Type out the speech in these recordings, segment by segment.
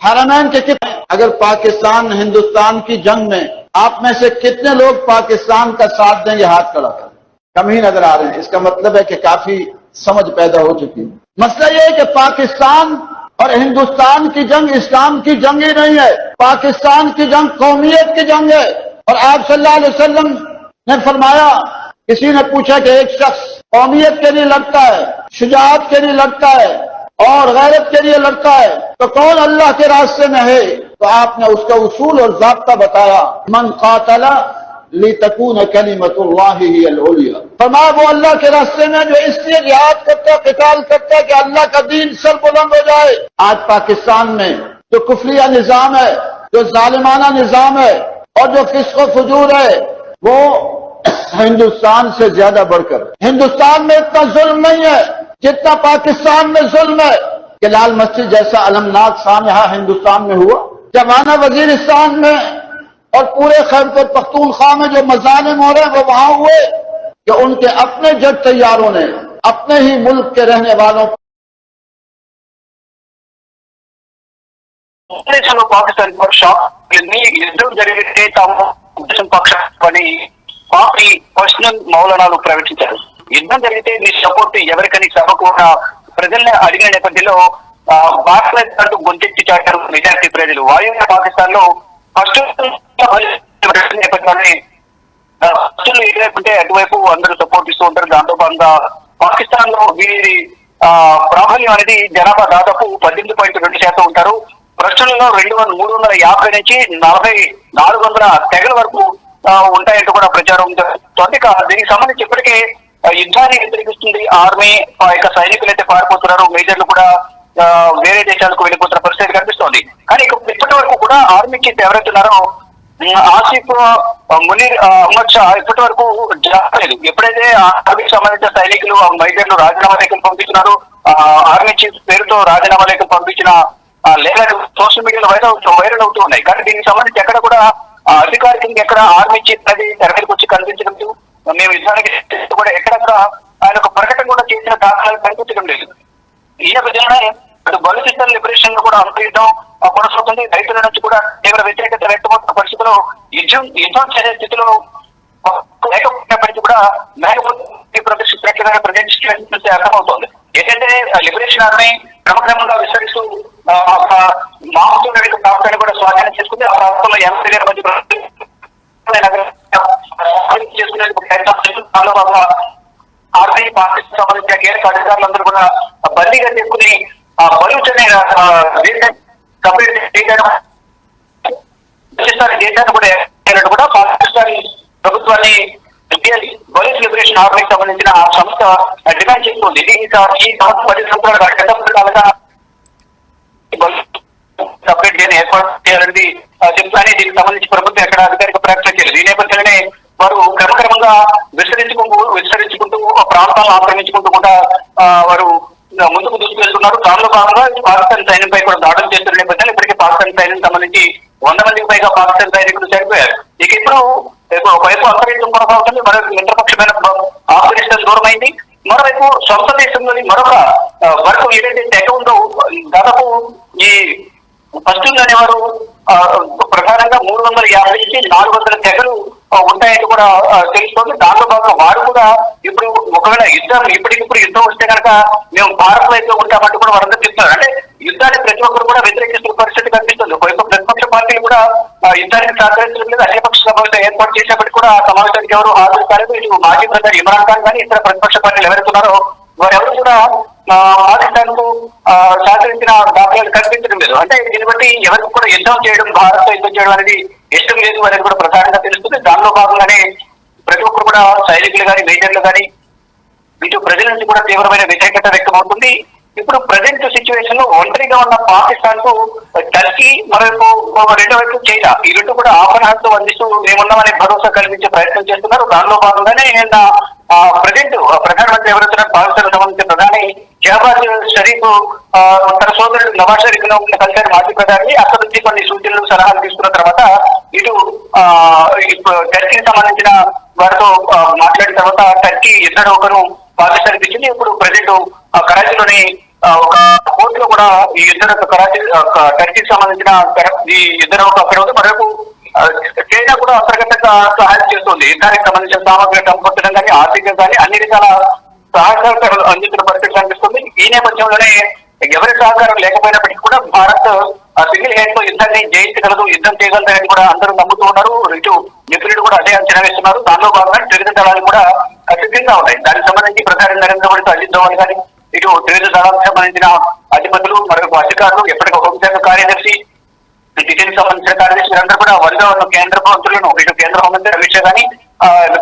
हरमैन के कितने, अगर पाकिस्तान हिंदुस्तान की जंग में आप में से कितने लोग पाकिस्तान का साथ देंगे, हाथ खड़ा करें। कम ही नजर आ रहे हैं। इसका मतलब है कि काफी समझ पैदा हो चुकी है। मसला यह है कि पाकिस्तान और हिंदुस्तान की जंग इस्लाम की जंग ही नहीं है। पाकिस्तान की जंग कौमियत की जंग है। और आप सल्लल्लाहु अलैहि वसल्लम ने फरमाया, किसी ने पूछा कि एक शख्स कौमियत के लिए लड़ता है, शुजाअत के लिए लड़ता है और गैरत के लिए लड़ता है, तो कौन अल्लाह के रास्ते में है? तो आपने उसका उसूल और ज़ाब्ता बताया, मन क़ातला लितकून कलिमतुल्लाहि हियल उलिया। फरमाया वो अल्लाह के रास्ते में जो इसलिए जिहाद करता है, क़िताल करता है कि अल्लाह का दीन सर बुलंद हो जाए। आज पाकिस्तान में जो कुफरिया निजाम है, जो जालिमाना निजाम है और जो फिस्क व फुजूर है, वो हिंदुस्तान से ज्यादा बढ़कर, हिंदुस्तान में इतना जुल्म नहीं है जितना पाकिस्तान में जुल्म है। कि लाल मस्जिद जैसा अलमनाक सानहा हिंदुस्तान में हुआ, जमाना वजीरिस्तान में और पूरे खैबर पख्तूनख्वा में जो मजालिम हो रहे हैं वो वहां हुए कि उनके अपने जज तैयारों ने अपने ही मुल्क के रहने वालों పాకిస్తాన్ యుద్ధం జరిగితే తాము ఉద్దేశం పక్షాన్ని పార్టీ పర్సనల్ మౌలనాలు ప్రకటించారు. యుద్ధం జరిగితే మీ సపోర్ట్ ఎవరికని సభకు ప్రజల్ని అడిగిన నేపథ్యంలో భారత్ గొంతెత్తి చాటారు మెజారిటీ ప్రజలు. వాయువ్య పాకిస్తాన్ లో ఫస్ట్ నేపథ్యంలోనే ఎటువైపుంటే అటువైపు అందరూ సపోర్ట్ ఇస్తూ ఉంటారు. దాంతో భాగంగా పాకిస్తాన్ లో వీరి ప్రాబల్యం అనేది జనాభా దాదాపు 18.2% ఉంటారు. ప్రశ్నలలో 350 నుంచి 400 తెగల వరకు ఉంటాయంటూ కూడా ప్రచారం జరుగుతుంది. దీనికి సంబంధించి ఇప్పటికే యుద్ధాన్ని వ్యతిరేకిస్తుంది ఆర్మీ యొక్క సైనికులు అయితే పారిపోతున్నారు, మేజర్లు కూడా వేరే దేశాలకు వెళ్ళిపోతున్న పరిస్థితి కనిపిస్తోంది. కానీ ఇప్పటి వరకు కూడా ఆర్మీ చీఫ్ ఎవరైతే ఉన్నారో ఆసిఫ్ మునీర్ అహ్మద్ షా ఇప్పటి వరకు జరగలేదు. ఎప్పుడైతే ఆర్మీకి సంబంధించిన సైనికులు మేజర్లు రాజీనామా లేఖలు పంపిస్తున్నారు, ఆర్మీ చీఫ్ పేరుతో రాజీనామా లేఖలు పంపించిన లేఖలు సోషల్ మీడియాలో వైరల్ అవుతూ ఉన్నాయి. కానీ దీనికి సంబంధించి ఎక్కడ కూడా అధికారికంగా ఎక్కడ ఆర్మీ చీఫ్ అనేది తెర మీదకి వచ్చి కనిపించడం లేదు. మేము యుద్ధానికి కూడా ఎక్కడెక్కడ ఆయన ఒక ప్రకటన కూడా చేసిన దాఖలాలు కనిపించడం లేదు. ఈ నేపథ్యంలోనే అటు బలూచిస్తాన్ లిబరేషన్ కూడా అంతయుద్ధం కొనసాగుతుంది. రైతుల నుంచి కూడా తీవ్ర వ్యతిరేకత వ్యక్తమవుతున్న పరిస్థితిలో యుద్ధం చేసే స్థితిలో లేకపోయినప్పటికీ కూడా మేకపోతే ప్రదర్శిస్తున్నట్లుగా ప్రజెంట్ అర్థమవుతోంది. ఏదైతే లిబరేషన్ ఆర్మీ క్రమక్రమంగా విస్తరిస్తూ మామూలు ప్రాంతాన్ని కూడా స్వాధీనం చేసుకుంది. ఆ ప్రాంతంలో 80,000 మంది ఆర్మీ పాకిస్తాన్ సంబంధించిన కీలక అధికారులందరూ కూడా బందీగా తీసుకుని బలూచ్ అనే దేశాన్ని కూడా పాకిస్తాన్ ప్రభుత్వాన్ని బలూచ్ లిబరేషన్ ఆర్మీకి సంబంధించిన ఆ సంస్థ డిమాండ్ చేస్తుంది. ఈ సంస్థ 10 సంవత్సరాల క్రితం సపరేట్ దీన్ని ఏర్పాటు చేయాలని చెప్తానే దీనికి సంబంధించి ప్రభుత్వం ఎక్కడ అధికారిక ప్రకటన చేయలేదు. ఈ నేపథ్యంలోనే వారు క్రమక్రమంగా విస్తరించుకుంటూ ప్రాంతాలను ఆక్రమించుకుంటూ కూడా వారు ముందుకు దూసుకెళ్తున్నారు. దానిలో భాగంగా పాకిస్తాన్ సైన్యంపై కూడా దాడులు చేస్తున్న నేపథ్యంలో ఇప్పటికే పాకిస్తాన్ సైన్యం సంబంధించి 100 మందికి పైగా పాకిస్తాన్ సైనికులు చనిపోయారు. ఇక ఇప్పుడు ఒకవైపు అంతర్యుద్ధం కొనసాగుతుంది, మరొక మిత్రపక్షమైన ఆఫ్ఘనిస్తాన్ దూరమైంది, మరోవైపు సొంత దేశంలోని మరొక వర్గం ఏదైతే తెగ ఉందో దాదాపు ఈ పశ్చిమ అనేవారు ప్రధానంగా 350 నుంచి 400 తెగలు ఉంటాయని కూడా తెలుస్తోంది. దాంట్లో భాగంగా వారు కూడా ఇప్పుడు ఒకవేళ ఇప్పటికిప్పుడు యుద్ధం వస్తే కనుక మేము భారత్ వైపు ఉంటామంటూ కూడా వారందరూ చెప్తున్నారు. అంటే యుద్ధాన్ని ప్రతి ఒక్కరు కూడా వ్యతిరేకిస్తున్న పరిస్థితి కనిపిస్తుంది. ఒకవైపు ప్రతిపక్ష పార్టీలు కూడా యుద్ధానికి సహకరించడం లేదు. అఖిలపక్ష సమావేశం ఏర్పాటు చేసినప్పటికీ కూడా ఆ సమావేశానికి ఎవరు హాజరు కాలేదు. ఇటు మాజీ ప్రధాని ఇమ్రాన్ ఖాన్ కానీ ఇతర ప్రతిపక్ష పార్టీలు ఎవరుతున్నారో వారెవరు కూడా పాకిస్తాన్ కు సహకరించిన దాఖలాలు కనిపించడం లేదు. అంటే దీన్ని బట్టి ఎవరికి కూడా యుద్ధం చేయడం, భారత్ యుద్ధం చేయడం అనేది ఇష్టం లేదు అనేది కూడా ప్రధానంగా తెలుస్తుంది. దానిలో భాగంగానే ప్రతి ఒక్కరు కూడా సైనికులు కానీ మేజర్లు కానీ ఇటు ప్రజల నుంచి కూడా తీవ్రమైన వ్యతిరేకత వ్యక్తమవుతుంది. ఇప్పుడు ప్రజెంట్ సిచ్యువేషన్ లో ఒంటరిగా ఉన్న పాకిస్తాన్ కు టర్కీ మరోవైపు రెండో వైపు చైనా ఈ రెండు కూడా ఆపణతో అందిస్తూ మేమున్నామనే భరోసా కల్పించే ప్రయత్నం చేస్తున్నారు. దానిలో భాగంగానే నిన్న ప్రజెంట్ ప్రధానమంత్రి ఎవరైతే పాకిస్తాన్ సంబంధించిన ప్రధాని షహబాజ్ షరీఫ్ తన సోదరుడు నవాజ్ షరీఫ్ ను కలిసారు మాజీ ప్రధాని. అక్కడ నుంచి కొన్ని సూచనలు సలహాలు తీసుకున్న తర్వాత ఇటు టర్కీకి సంబంధించిన వారితో మాట్లాడిన తర్వాత టర్కీ ఇద్దరు ఒకరు పాకిస్తాన్ ఇచ్చింది. ఇప్పుడు ప్రజెంట్ కరాచీలోని ఒక కోర్టులో కూడా ఈ ఇద్దరు టర్కీకి సంబంధించిన ఈ ఇద్దరు అక్కడ ఉంది. మరొక చైనా కూడా అంతర్గతంగా సహాయం చేస్తుంది. యుద్ధానికి సంబంధించిన సామగ్రి పంపడం కానీ ఆర్థికంగా కానీ అన్ని రకాల సహకారాలు అందించిన పరిస్థితి కనిపిస్తుంది. ఈ నేపథ్యంలోనే ఎవరి సహకారం లేకపోయినప్పటికీ కూడా భారత్ సింగిల్ హ్యాండ్ తో యుద్ధాన్ని జయించగలదు, యుద్ధం చేయగలదని కూడా అందరూ నమ్ముతూ ఉన్నారు. ఇటు నిపుణులు కూడా అదే అంచనా వేస్తున్నారు. దానిలో భాగంగా త్రివిధ దళాలు కూడా సిద్ధంగా ఉన్నాయి. దానికి సంబంధించి ప్రధాని నరేంద్ర మోడీతో అజిత్ దోవల్ కానీ ఇటు త్రివిధ దళాలకు సంబంధించిన అధిపతులు మరొక అధికారులు ఎప్పటికీ హోంశాఖ కార్యదర్శి డిఫెన్స్ సంబంధించిన కార్యదర్శి అందరూ కూడా వరుగా ఉన్న కేంద్ర మంత్రులను ఇటు కేంద్ర హోంమంత్రి అమిత్ షా కానీ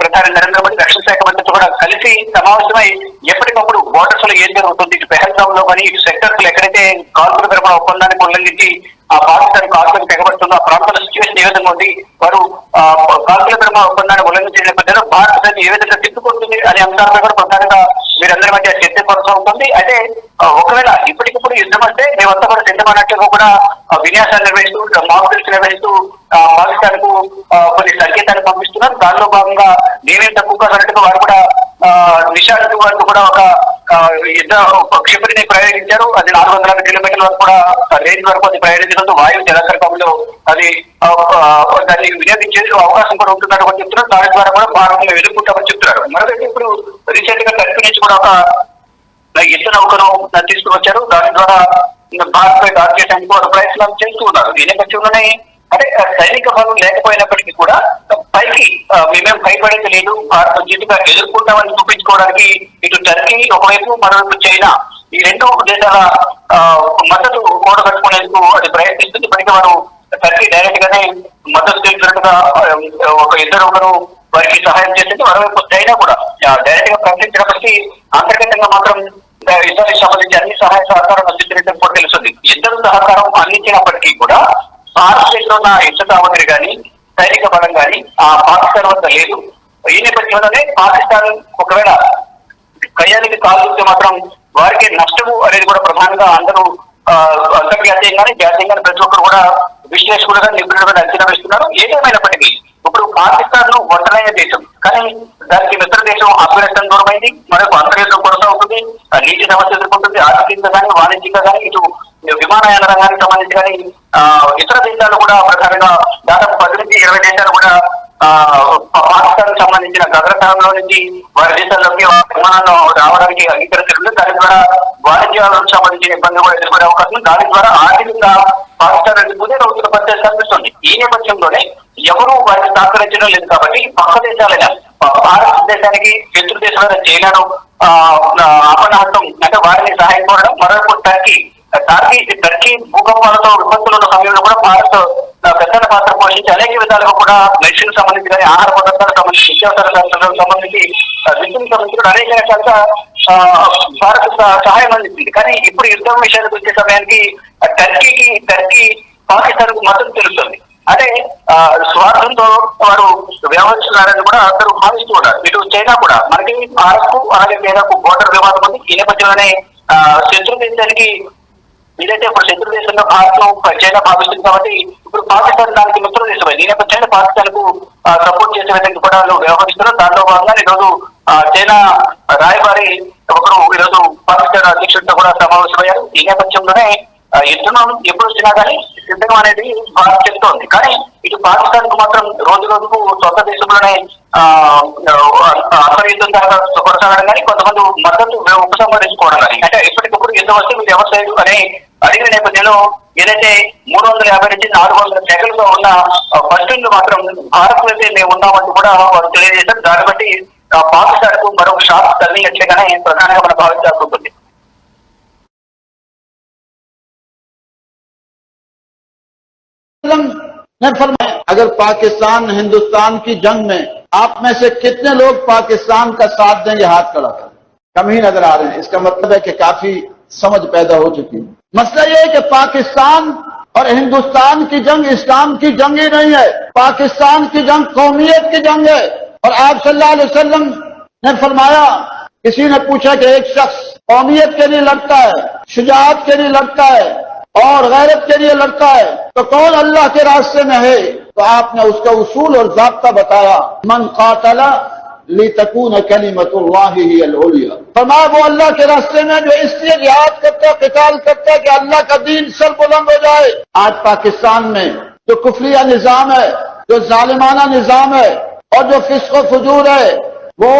ప్రధాని నరేంద్ర మోడీ రక్షణ శాఖ మంత్రితో కూడా కలిసి సమావేశమై ఎప్పటికప్పుడు బోర్డర్స్ లో ఏం జరుగుతుంది, ఇటు పెహల్గామ్ లో కానీ ఇటు సెక్టర్స్ లో ఎక్కడైతే కాల్పుల విరమణ ఒప్పందానికి ఉల్లంఘించి ఆ పాకిస్తాన్ కాల్పులకు తెగబడుతుందో ఆ ప్రాంతాల సిచ్యువేషన్ ఏ విధంగా ఉంది, వారు కాల్పుల విరమణ ఒప్పందాన్ని ఉల్లంఘించిన నేపథ్యంలో భారతదేశం ఏ విధంగా తిప్పుకుంటుంది అనే అంశాలపై కూడా ప్రధానంగా మీరందరి మధ్య చర్చ కొనసాగుతుంది. అయితే ఒకవేళ ఇప్పటికిప్పుడు యుద్ధం అంటే మేమంతా కూడా సిద్ధమన్నట్టుగా కూడా విన్యాసాలు నిర్వహిస్తూ మాక్ డ్రిల్స్ నిర్వహిస్తూ పాకిస్తాన్ కు కొన్ని సంకేతాలు పంపిస్తున్నారు. దానిలో భాగంగా నేనేం తక్కువ అన్నట్టుగా వారు కూడా నిషాద్ వరకు కూడా ఒక యుద్ధ క్షిపణిని ప్రయోగించారు. అది 400 కిలోమీటర్ల వరకు కూడా రేంజ్ వరకు అది ప్రయోగించడంతో వాయు జలసర్గంలో అది దాన్ని వినియోగించే అవకాశం కూడా ఉంటున్నట్టు కూడా చెప్తున్నారు. దాని ద్వారా కూడా భారత్ ఎదుర్కొంటామని చెప్తున్నారు. మరొకటి ఇప్పుడు రీసెంట్ గా టర్కీ నుంచి కూడా ఒక యుద్ధ నౌకను తీసుకువచ్చారు. దాని ద్వారా భారత్ పై దాడి చేయడానికి వారు ప్రయత్నాలు చేస్తూ ఉన్నారు. ఈ నేపథ్యంలోనే అంటే సైనిక బలం లేకపోయినప్పటికీ కూడా పైకి మేమేం భయపడేది లేదు, భారత జీటుగా ఎదుర్కొంటామని చూపించుకోవడానికి ఇటు టర్కీ ఒకవైపు మరోవైపు చైనా ఈ రెండు దేశాల మద్దతు కూడగట్టుకునేందుకు అది ప్రయత్నిస్తుంది. ఇప్పటికీ వారు టర్కీ డైరెక్ట్ గానే మద్దతు తెలిసినట్టుగా ఒక ఇద్దరు ఒకరు వారికి సహాయం చేసింది. మరోవైపు చైనా కూడా డైరెక్ట్ గా ప్రకటించినప్పటికీ అంతర్గతంగా మాత్రం యుద్ధానికి సంబంధించి అన్ని సహాయ సహకారం అందించినట్టు కూడా తెలుస్తుంది. ఇద్దరు సహకారం అందించినప్పటికీ కూడా భారతదేశంలో ఉన్న యుద్ధ సామగ్రి కానీ సైనిక బలం కానీ ఆ పాకిస్తాన్ వద్ద లేదు. ఈ నేపథ్యంలోనే పాకిస్తాన్ ఒకవేళ కయ్యానికి కాల్చుంటే మాత్రం వారికి నష్టము అనేది కూడా ప్రధానంగా అందరూ అంతర్జాతీయంగానే జాతీయంగానే ప్రతి ఒక్కరు కూడా విశ్లేషకులుగా నిపుణులుగా అంచనా వేస్తున్నారు. ఏదేమైనప్పటికీ ఇప్పుడు పాకిస్తాన్ ను ఒంటరైన దేశం, కానీ దానికి మిత్ర దేశం ఆఫ్ఘనిస్తాన్ దూరమైంది, మరొక అంతర్యుద్ధం కొనసాగుతుంది, నీటి సమస్య ఎదుర్కొంటుంది, ఆర్థికంగా కానీ వాణిజ్యంగా కానీ ఇటు విమానయాన రంగానికి సంబంధించి కానీ ఇతర దేశాలు కూడా ప్రధానంగా దాదాపు 10 నుంచి 20 దేశాలు కూడా పాకిస్తాన్ సంబంధించిన గగనతలంలో నుంచి వారి దేశాల్లోకి విమానాల్లో రావడానికి అంగీకరించడం, దాని ద్వారా వాణిజ్యాలకు సంబంధించిన ఇబ్బంది కూడా ఎదుర్కొనే అవకాశం ఉంది. దాని ద్వారా ఆర్థికంగా పాకిస్తాన్ కుదేరవుతున్న పరిస్థితి కనిపిస్తుంది. ఈ నేపథ్యంలోనే ఎవరు వారిని సహకరించడం లేదు కాబట్టి పక్క దేశాలైన భారతదేశానికి శత్రు దేశాలైన చైనాను అపనహంతం అంటే వారిని సహాయం కోరడం, మరొక టర్కీ భూకంపాలతో విపత్తులు ఉన్న సమయంలో కూడా భారత్ పెద్దల పాత్ర పోషించి అనేక విధాలుగా కూడా మెడిసిన్ సంబంధించి కానీ ఆహార పదార్థాలకు సంబంధించి నిత్యావసర సరుకులకు సంబంధించి విద్యుత్ సంబంధించి అనేక రకాలుగా భారత్ సహాయం అందించింది. కానీ ఇప్పుడు యుద్ధం విషయానికి వచ్చే సమయానికి టర్కీ పాకిస్తాన్ కు మద్దతు తెలుస్తుంది. అదే స్వార్థంతో వారు వ్యవహరిస్తున్నారని కూడా అందరూ భావిస్తూ ఉన్నారు. ఇటు చైనా కూడా మనకి భారత్ కు అలాగే చైనాకు బోర్డర్ వివాదం ఉంది. ఈ నేపథ్యంలోనే శత్రు దేశానికి ఏదైతే ఇప్పుడు శత్రు దేశంలో భారత్ చైనా భావిస్తుంది కాబట్టి ఇప్పుడు పాకిస్తాన్ దానికి మిత్ర దేశమైంది. ఈ నేపథ్యంలో పాకిస్తాన్ కు సపోర్ట్ చేసే విధంగా కూడా వ్యవహరిస్తున్నారు. దాంట్లో భాగంగా ఈరోజు చైనా రాయబారి ఒకరు ఈరోజు పాకిస్తాన్ అధ్యక్షుడితో కూడా సమావేశమయ్యారు. ఈ నేపథ్యంలోనే యుద్ధం ఎప్పుడు వచ్చినా కానీ సిద్ధం అనేది భారత్ చెప్తోంది. కానీ ఇటు పాకిస్తాన్ కు మాత్రం రోజు రోజుకు సొంత దేశంలోనే అంతర్యుద్ధం దాకా కొనసాగడం కానీ కొంతమంది మద్దతు ఉపసంహరించుకోవడం కానీ అంటే ఇప్పటికప్పుడు యుద్ధం వస్తే మీరు ఎవరు చేయదు అని అడిగిన నేపథ్యంలో ఏదైతే 350 నుంచి 400 సెకండ్లో ఉన్న ఫస్ట్ మాత్రం భారత్ అయితే మేము ఉన్నామంటూ కూడా వారు తెలియజేశారు. దాన్ని బట్టి పాకిస్తాన్ కు మరొక షాక్ తల్లినట్లుగానే ప్రధానంగా మనం భావించాల్సి ఉంటుంది. ने फरमाया अगर पाकिस्तान हिंदुस्तान की जंग में आप में से कितने लोग पाकिस्तान का साथ देंगे, हाथ खड़ा करें। कम ही नजर आ रहे हैं। इसका मतलब है कि काफी समझ पैदा हो चुकी है। मसला यह है कि पाकिस्तान और हिंदुस्तान की जंग इस्लाम की जंग ही नहीं है। पाकिस्तान की जंग कौमियत की जंग है। और आप सल्लल्लाहु अलैहि वसल्लम ने फरमाया, किसी ने पूछा कि एक शख्स कौमियत के लिए लड़ता है, शुजाअत के लिए लड़ता है और गैरत के लिए लड़ता है, तो कौन अल्लाह के रास्ते में है? तो आपने उसका उसूल और ज़ाब्ता बताया, मन कातला लितकून कलिमतुल्लाहि हियल उलिया। फरमाया वो अल्लाह के रास्ते में जो इसलिए जिहाद करता है, क़िताल करता है कि अल्लाह का दीन सर बुलंद हो जाए। आज पाकिस्तान में जो कुफरिया निजाम है, जो जालिमाना निजाम है और जो फिस्क व फुजूर है, वो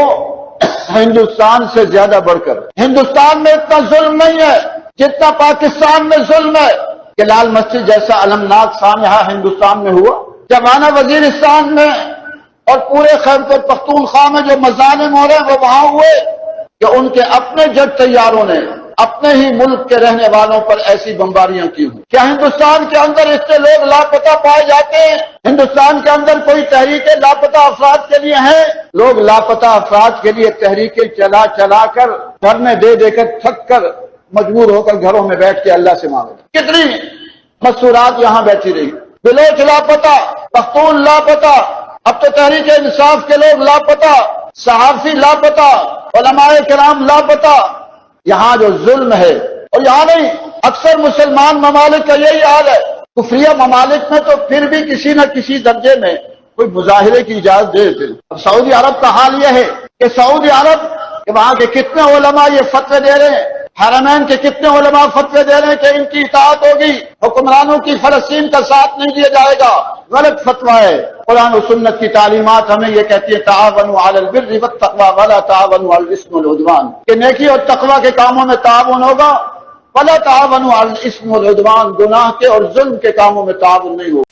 हिंदुस्तान से ज्यादा बढ़कर, हिंदुस्तान में इतना जुल्म नहीं है जितना पाकिस्तान में जुल्म है। कि लाल मस्जिद जैसा अलमनाक सानहा हिंदुस्तान में हुआ, जमाना वजीरिस्तान में और पूरे खैबर पख्तूनख्वा में जो मजालिम हो रहे हैं वो वहां हुए कि उनके अपने जेट तैयारों ने अपने ही मुल्क के रहने वालों पर ऐसी बमबारियां की हुई। क्या हिंदुस्तान के अंदर इतने लोग लापता पाए जाते हैं? हिंदुस्तान के अंदर कोई तहरीकें लापता अफराद के लिए हैं? लोग लापता अफराद के लिए तहरीकें चला चला कर धरने दे देकर थक कर मजबूर होकर घरों में बैठ के अल्लाह से मांगे। कितनी मसूरात यहाँ बैठी रही। बिलोच लापता, पख्तून लापता, अब तो तहरीक इंसाफ के लोग लापता, सहाफी लापता, उलमाए किराम लापता। यहाँ जो जुल्म है, और यहाँ नहीं, अक्सर मुसलमान ममालिक का यही हाल है। कुफरिया ममालिक में तो फिर भी किसी न किसी दर्जे में कोई मुजाहिरे की इजाजत दे देते। अब सऊदी अरब का हाल यह है कि सऊदी अरब के वहां के कितने उलमा ये फतवे दे रहे हैं, हरमैन के कितने उलमा फतवे दे रहे हैं कि इनकी इताअत होगी, हुक्मरानों की फलस्तीन का साथ नहीं दिया जाएगा। गलत फतवा है। कुरान और सुन्नत की तालीमात हमें ये कहती है तावनु अलल बिर्रि वत्तक़वा वला तावनु अलल इस्मि वल उद्वान, कि नेकी और तकवा के कामों में ताउन होगा, वला तावनु अलल इस्मि वल उद्वान, गुनाह के और जुल्म के कामों में ताउन नहीं होगा।